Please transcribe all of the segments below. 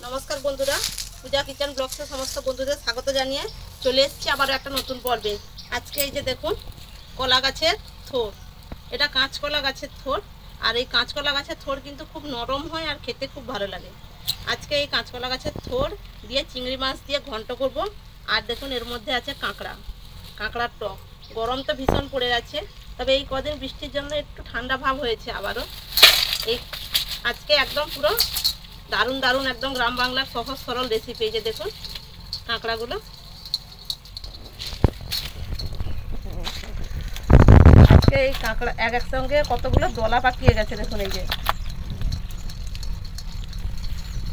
নমস্কার বন্ধুরা, পূজা কিচেন ব্লগসে সমস্ত বন্ধুদের স্বাগত জানিয়ে চলে এসেছি আবার একটা নতুন পর্বে। আজকে এই যে দেখুন কলা গাছের থোড়, এটা কাঁচকলা গাছের থোড়। আর এই কাঁচকলা গাছের থোড় কিন্তু খুব নরম হয় আর খেতে খুব ভালো লাগে। আজকে এই কাঁচকলা গাছের থোড় দিয়ে চিংড়ি মাছ দিয়ে ঘন্ট করব। আর দেখুন এর মধ্যে আছে কাঁকড়ার টক। গরম তো ভীষণ পড়ে যাচ্ছে, তবে এই কদিন বৃষ্টির জন্য একটু ঠান্ডা ভাব হয়েছে আবারও। এই আজকে একদম পুরো দারুণ দারুণ একদম গ্রাম বাংলার সহজ সরল রেসিপি। এই যে দেখুন কাঁকড়াগুলো, আজকে এই কাঁকড়া একসঙ্গে কতগুলো দলা পাকিয়ে গেছে দেখুন। এই যে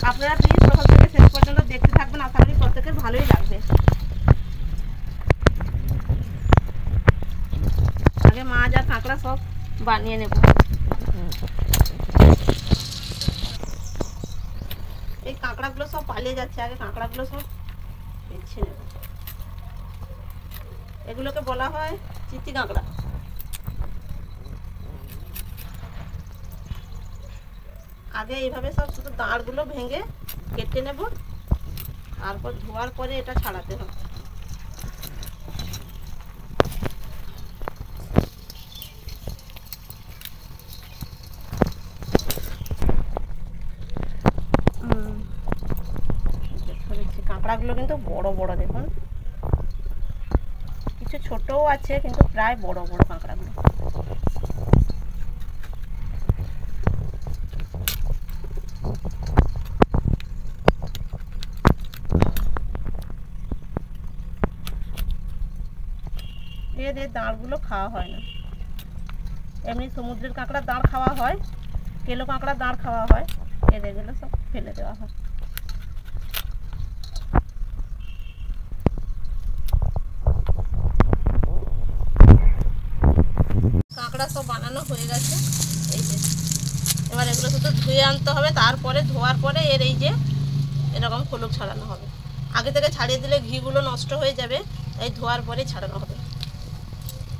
আপনারা প্লিজ প্রথম থেকে শেষ পর্যন্ত দেখতে থাকবেন, আশা করি প্রত্যেকের ভালোই লাগবে। আগে মাছ আর কাঁকড়া সব বানিয়ে নেব। এই কাঁকড়াগুলো সব পালিয়ে যাচ্ছে, আগে কাঁকড়াগুলো সব বেছে নেব। এগুলোকে বলা হয় চিতি কাঁকড়া। আগে এইভাবে সব শুধু দাঁড়গুলো ভেঙে কেটে নেব, তারপর ধোয়ার পরে এটা ছাড়াতে হবে। কাঁকড়াগুলো কিন্তু বড় বড় দেখুন, কিছু ছোটও আছে কিন্তু প্রায় বড় বড় কাঁকড়াগুলো। এদের দাঁড়গুলো খাওয়া হয় না, এমনি সমুদ্রের কাঁকড়ার দাঁড় খাওয়া হয়, কেলো কাঁকড়ার দাঁড় খাওয়া হয়, এদেরগুলো সব ফেলে দেওয়া হয়। কাঁকড়া সব বানানো হয়ে গেছে। এই যে এবার এগুলো শুধু ধুয়ে আনতে হবে, তারপরে ধোয়ার পরে এর এই যে এরকম ফলক ছাড়ানো হবে। আগে থেকে ছাড়িয়ে দিলে ঘিগুলো নষ্ট হয়ে যাবে, তাই ধোয়ার পরে ছাড়ানো হবে।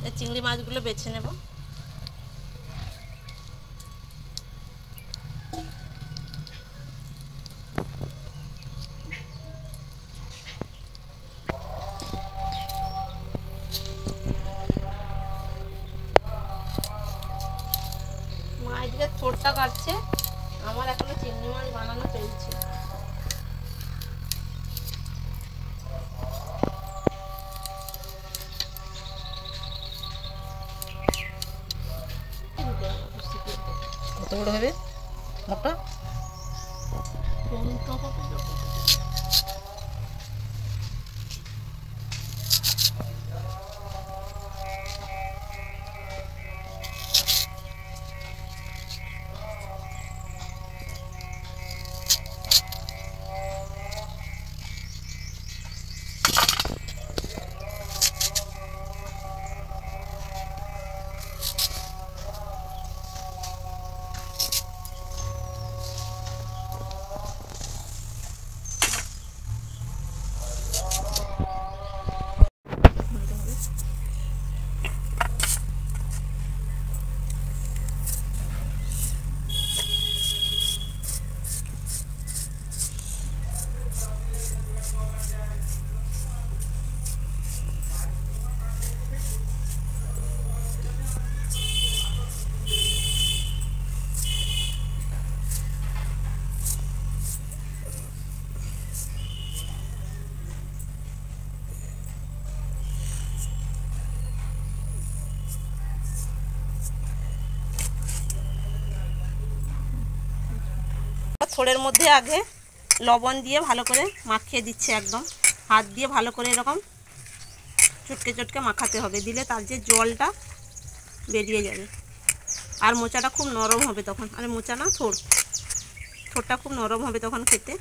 এই চিংড়ি মাছগুলো বেছে নেব। মা এদিকে থোড়টা কাটছে, আমার এখনো চিংড়ি মাছ বানানো চলছে। কত বড় হবে মোটা? থোড়ের মধ্যে আগে লবণ দিয়ে ভালো করে মাখিয়ে দিচ্ছে, একদম হাত দিয়ে ভালো করে এরকম চটকে চটকে মাখাতে হবে, দিলে তার যে জলটা বেরিয়ে যাবে। আর মোচাটা খুব নরম হবে তখন, আরে মোচা না থোড়টা খুব নরম হবে তখন খেতে।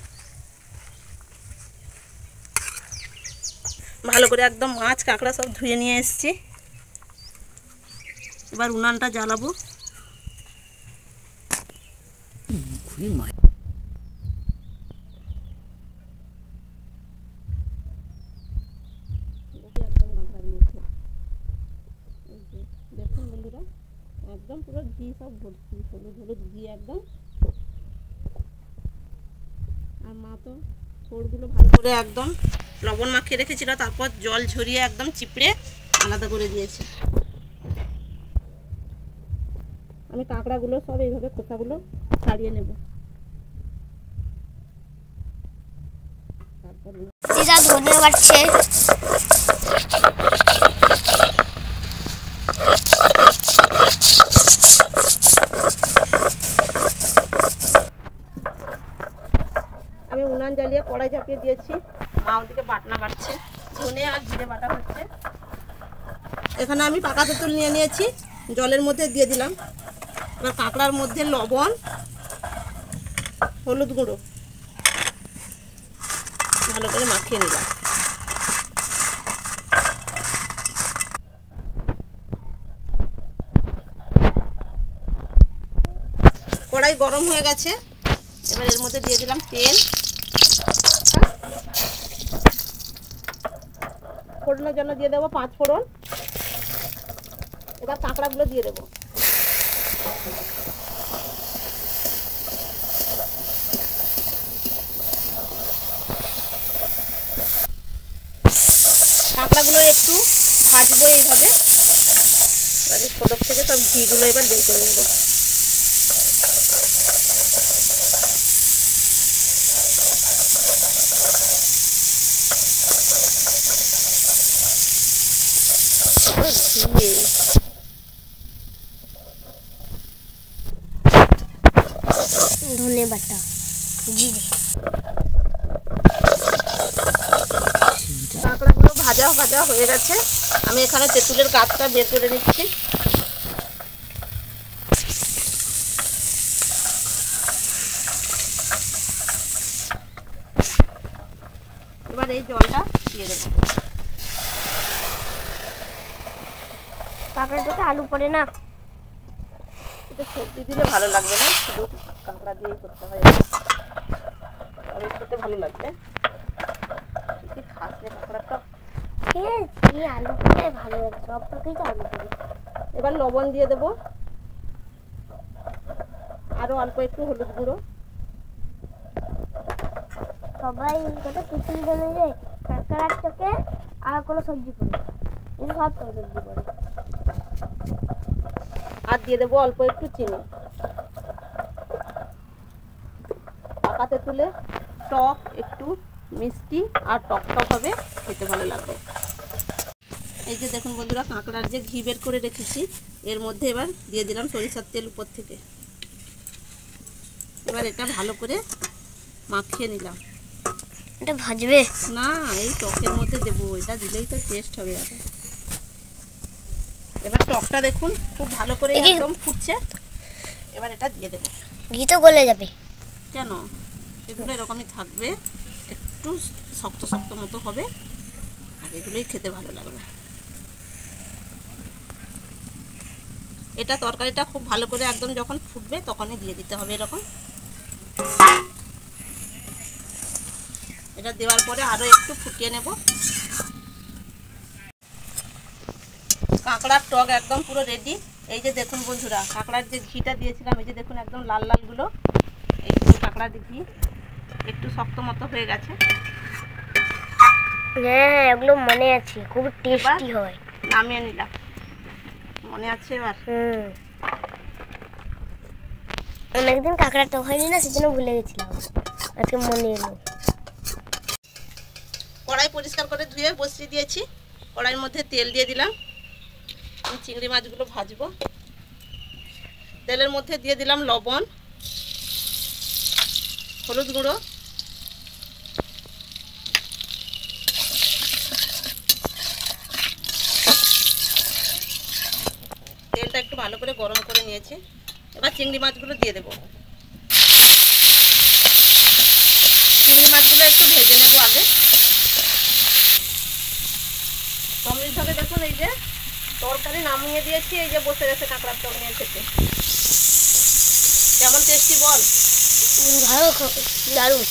ভালো করে একদম মাছ কাঁকড়া সব ধুয়ে নিয়ে এসেছি, এবার উনানটা জ্বালাবো। দেখুন বন্ধুরা, একদম পুরো ঘি সব ভর্তি, হলুদ হলুদ ঘি একদম। আর মা তো থোড়গুলো ভালো করে একদম লবণ মাখিয়ে রেখেছিল, তারপর জল ঝরিয়ে একদম চিপড়ে আলাদা করে দিয়েছে। আমি কাঁকড়াগুলো সব এইভাবে খোসাগুলো ছাড়িয়ে নেব। দিদা ধনে বাটছে। আমি উনান জ্বালিয়ে কড়াই চাপিয়ে দিয়েছি, মা ওদিকে বাটনা বাটছে, ধনে আর জিরে বাটা হচ্ছে। এখানে আমি পাকা তেঁতুল নিয়ে নিয়েছি, জলের মধ্যে দিয়ে দিলাম। এবার কাঁকড়ার মধ্যে লবণ, হলুদ গুঁড়ো ভালো করে মাখিয়ে নিলাম। কড়াই গরম হয়ে গেছে, এবার এর মধ্যে দিয়ে দিলাম তেল। ফোড়নের জন্য দিয়ে দেবো 5 ফোড়ন। এবার কাঁকড়াগুলো দিয়ে দেবো। কাঁকড়াগুলো একটু ভাজবো এইভাবে। এবার ফোড়ন থেকে সব ঘিগুলো এবার বের করে নেবো। ধনে বাটা, জিরে। কাঁকড়াগুলো ভাজা ভাজা হয়ে গেছে, আমি এখানে তেঁতুলের গাছটা বের করে নিচ্ছি। এবার এই জলটা দিয়ে দেবো। কাঁকড়াটাতে আলু পড়ে না? এটা সবজি দিলে ভালো লাগবে না, শুধু কাঁকড়া দিয়েই করতে হয়। আর খেতে ভালো লাগবে। কি খাস রে কাঁকড়াটা। আলু পড়ে ভালো লাগে, সব তরকারি তো আলু পড়ে। এবার লবণ দিয়ে দেবো, আরো অল্প একটু হলুদ গুঁড়ো। সবাই কত কিছু জানে যে কাঁকড়ার চোখে আর কোনো সবজি পড়ে, কিন্তু সব সবজি পড়ে। আর দিয়ে দেবো অল্প একটু চিনি। পাকা তেঁতুলে টক একটু মিষ্টি আর টক টক হবে, খেতে ভালো লাগবে। এই যে দেখুন বন্ধুরা, কাঁকড়ার যে ঘি বের করে রেখেছি এর মধ্যে এবার দিয়ে দিলাম সরিষার তেল উপর থেকে। এবার এটা ভালো করে মাখিয়ে নিলাম। এটা ভাজবে না, এই টকের মধ্যে দেবো, এটা দিলেই তো টেস্ট হবে। এবার টকটা দেখুন খুব ভালো করে একদম ফুটছে। এবার এটা দিয়ে দেবো। ঘি তো গলে যাবে কেন, এগুলো এরকমই থাকবে, একটু শক্ত শক্ত মতো হবে, আর এগুলোই খেতে ভালো লাগবে। এটা তরকারিটা খুব ভালো করে একদম যখন ফুটবে তখনই দিয়ে দিতে হবে এরকম। এটা দেওয়ার পরে আরো একটু ফুটিয়ে নেব। কাঁকড়ার টক একদম পুরো রেডি। এই যে দেখুন বন্ধুরা, কাঁকড়ার যে ঘিটা দিয়েছিলাম, এই যে দেখুন একদম লাল লাল গুলো, এই কাঁকড়ার ঘি একটু শক্ত মতো হয়ে গেছে। হ্যাঁ, এগুলো মনে আছে, খুব টেস্টি হয়। নামিয়ে নিলাম, মনে আছে এবার। অনেকদিন কাঁকড়ার টক হয়নি না, সেজন্য ভুলে গেছিলাম, আজকে মনে এলো। কড়াই পরিষ্কার করে ধুয়ে বসিয়ে দিয়েছি, কড়াইয়ের মধ্যে তেল দিয়ে দিলাম। আমি চিংড়ি মাছগুলো ভাজবো। তেলের মধ্যে দিয়ে দিলাম লবণ, হলুদ গুঁড়ো, তেলটা একটু ভালো করে গরম করে নিয়েছি। এবার চিংড়ি মাছগুলো দিয়ে দেবো। চিংড়ি মাছগুলো একটু ভেজে নেবো আগে। সমৃদ্ধকে দেখুন, এই যে তরকারি নামিয়ে দিয়েছি, এই যে বসে গেছে কাঁকড়ার টক নিয়ে খেতে। কেমন টেস্টি বল? ভালো, দারুণ।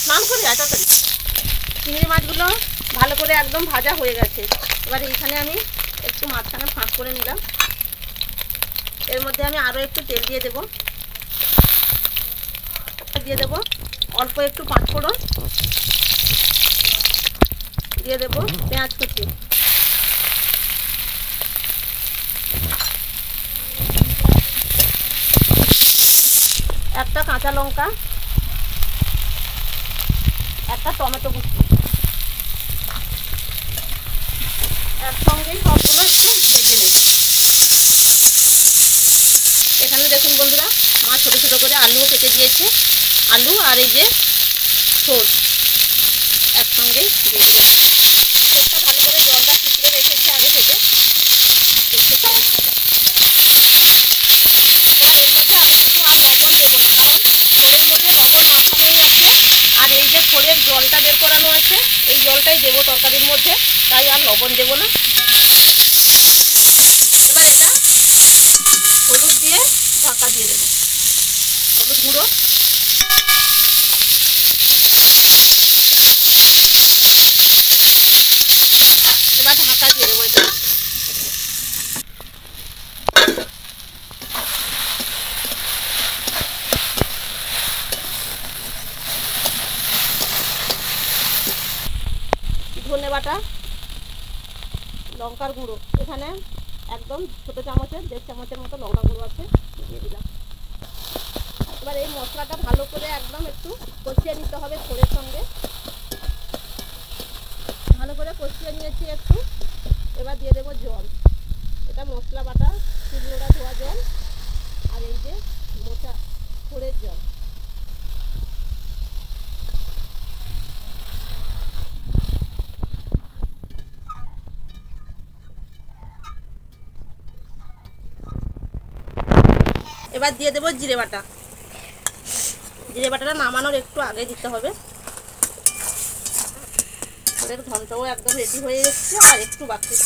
স্নান করে তাড়াতাড়ি। চিংড়ি মাছগুলো ভালো করে একদম ভাজা হয়ে গেছে। এবার এইখানে আমি একটু মাঝখানে ফাঁক করে নিলাম। এর মধ্যে আমি আরও একটু তেল দিয়ে দেবো। দিয়ে দেবো অল্প একটু পাঁচফোড়ন, দিয়ে দেবো পেঁয়াজ কুচি, একটা কাঁচা লঙ্কা, একটা টমেটো কুচি, একসঙ্গেই সবগুলো একটু ভেজে নেব। এখানে দেখুন বন্ধুরা, মা ছোটো ছোটো করে আলুও কেটে দিয়েছে, আলু আর এই যে ছোট একসঙ্গেই দিয়ে দিলাম। ছোটটা ভালো করে জলটা চিপড়ে রেখেছে আগে থেকে। এবার এর মধ্যে আমি কিন্তু আর লবণ দেবো না, কারণ থোড়ের মধ্যে লবণ মাখানোই আছে, আর এই যে থোড়ের জলটা বের করানো আছে এই জলটাই দেবো তরকারির মধ্যে, তাই আর লবণ দেবো না। এবার এটা হলুদ দিয়ে ঢাকা দিয়ে দেবো, হলুদ গুঁড়ো, এবার ঢাকা দিয়ে দেবো এটা। ধনে বাটা, লঙ্কার গুঁড়ো, এখানে একদম ছোটো চামচের 1.5 চামচের মতো লঙ্কা গুঁড়ো আছে, দিয়ে দিলাম। এবার এই মশলাটা ভালো করে একদম একটু কষিয়ে নিতে হবে থোড়ের সঙ্গে, ভালো করে কষিয়ে নিয়েছি একটু। এবার দিয়ে দেবো জল, এটা মশলা বাটা শিলনোড়া ধোয়া জল, আর এই যে মোটা থোড়ের জল। এবার দিয়ে দেবো জিরে বাটা, জিরে বাটাটা নামানোর একটু আগে দিতে হবে। থোড়ের ঘন্টও একদম রেডি হয়ে এসছে, আর একটু বাকি।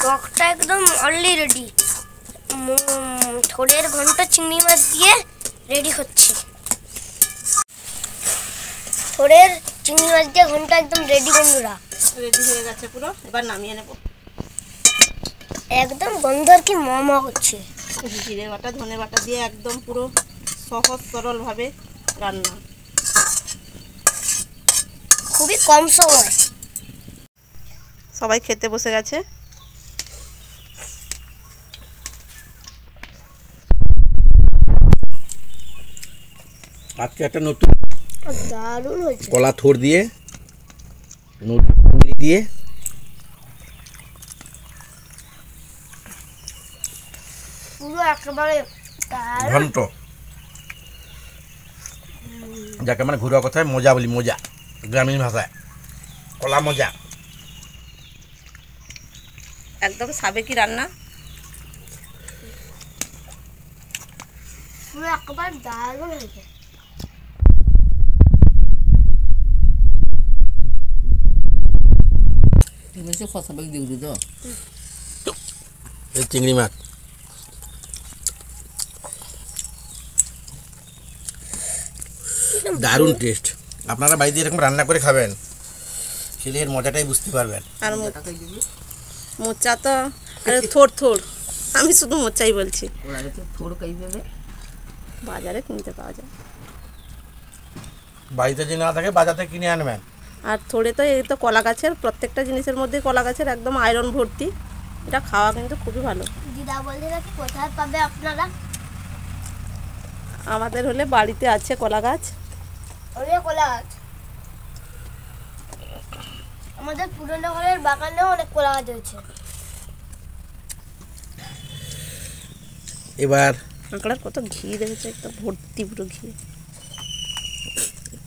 টকটা একদম অলরেডি রেডি, থোড়ের ঘন্ট চিংড়ি মাছ দিয়ে রেডি হচ্ছে। থোড়ের চিংড়ি মাছ দিয়ে ঘন্ট একদম রেডি বন্ধুরা, রেডি হয়ে গেছে পুরো। এবার নামিয়ে নেব। একদম গন্ধর কি মমা করছে। জিরে বাটা ধনে বাটা দিয়ে একদম পুরো সহজ সরলভাবে রান্না, খুবই কম সময়। সবাই খেতে বসে গেছে। আজকে একটা নতুন দারুণ হয়েছে। কলা থোড় দিয়ে দিয়ে পুরো একেবারে ঘন্ট, যাকে মানে ঘরোয়া কথায় মজা বলি, মজা গ্রামীণ ভাষায় কলা মজা। একদম সাবেকি রান্না। পুরো একেবারে দারুণ হয়েছে। এই চিংড়ি মাছ দারুণ টেস্ট। আপনারা বাড়িতে এরকম রান্না করে খাবেন, খেলে এর মজাটাই বুঝতে পারবেন। আর মোচা তো আরে থোড় থোড়, আমি শুধু মোচাই বলছি। বাজারে কিনতে পাওয়া যায়, বাড়িতে যদি না থাকে বাজার থেকে কিনে আনবেন। আর থোড়ে তো এই তো কলা গাছের, প্রত্যেকটা জিনিসের মধ্যে কলা গাছের একদম আয়রন ভর্তি। এটা খাওয়া কিন্তু খুবই ভালো। দিদা বলতে কোথায় পাবে আপনারা? আমাদের হলে বাড়িতে আছে কলা গাছ, অনেক কলা গাছ। আমাদের পুরনো ঘরের বাগানেও অনেক কলা গাছ হয়েছে। এবার কাঁকড়ার কত ঘি দেখেছে, একটা ভর্তি পুরো ঘি।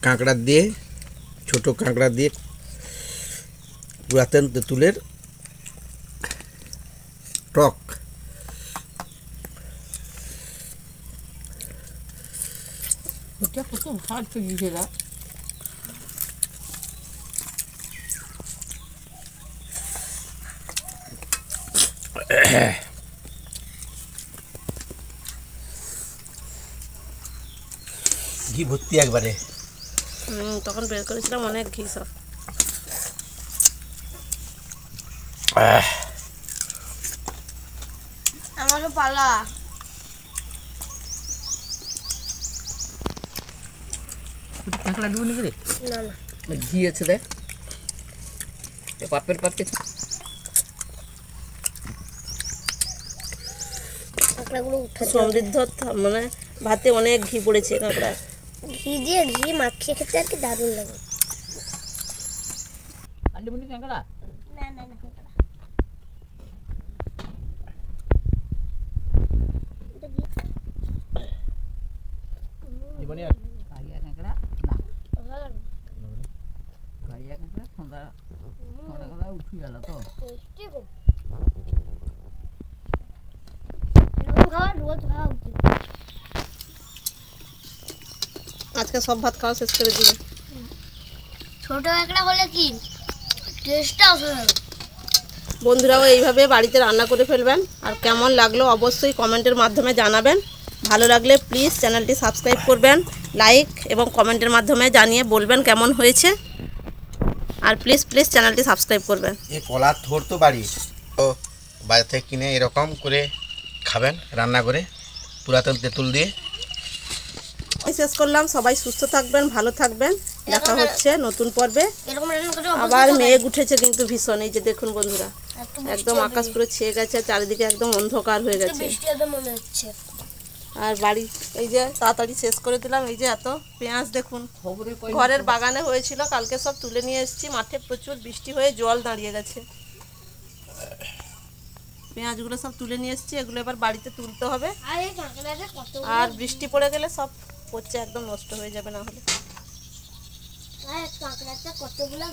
কাঁকড়া দিয়ে, ছোট কাঁকড়া দিয়ে পুরাতন তেঁতুলের টক। ঘি ভর্তি একবারে। তখন বের করেছিলাম অনেক ঘি সব। আমারও পালা। কাঁকড়া দেবো নাকি রে? না না ঘি আছে দেখ, পাপের পাপে কাঁকড়াগুলো উঠে সমৃদ্ধ মানে ভাতে অনেক ঘি পড়েছে কাঁকড়া। ঘি মাখিয়ে খেতে আর কি দারুণ লাগে। আন্ডি মুন্ডি কাঁকড়া না না না জীবনে আর কালিয়া কাঁকড়া না, কালিয়া কাঁকড়া ঠান্ডা ঠান্ডা কথা উঠে গেল তো। রোজ খাওয়া উচিত। আজকে সব ভাত খাওয়া শেষ করে দিবে। ছোট কাঁকড়া হলে কি টেস্টটা অসাধারণ। বন্ধুরাও এইভাবে বাড়িতে রান্না করে ফেলবেন, আর কেমন লাগলো অবশ্যই কমেন্টের মাধ্যমে জানাবেন। ভালো লাগলে প্লিজ চ্যানেলটি সাবস্ক্রাইব করবেন, লাইক এবং কমেন্টের মাধ্যমে জানিয়ে বলবেন কেমন হয়েছে। আর প্লিজ প্লিজ চ্যানেলটি সাবস্ক্রাইব করবেন। এই কলার থোর তো বাড়ি তো বাজার থেকে কিনে এরকম করে খাবেন রান্না করে পুরাতন তেঁতুল দিয়ে। শেষ করলাম, সবাই সুস্থ থাকবেন, ভালো থাকবেন, দেখা হচ্ছে নতুন পর্বে। এরকম রান্না করে আবার মেঘ উঠেছে কিন্তু ভীষণ, এই যে দেখুন বন্ধুরা একদম আকাশ পুরো ছেয়ে গেছে, চারিদিকে একদম অন্ধকার হয়ে গেছে। বৃষ্টি হবে মনে হচ্ছে। আর বাড়ি এই যে তাড়াতাড়ি শেষ করে দিলাম। এই যে এত পেঁয়াজ দেখুন, খবরে ঘরের বাগানে হয়েছিল, কালকে সব তুলে নিয়ে এসেছি। মাঠে প্রচুর বৃষ্টি হয়ে জল দাঁড়িয়ে গেছে, পেঁয়াজগুলো সব তুলে নিয়ে এসেছি, এগুলো এবার বাড়িতে তুলতে হবে। আর এই কাঁকড়াটা কত আর বৃষ্টি পড়ে গেলে সব পচে একদম নষ্ট হয়ে যাবে, না হলে আর কাঁকড়াটা কতগুলো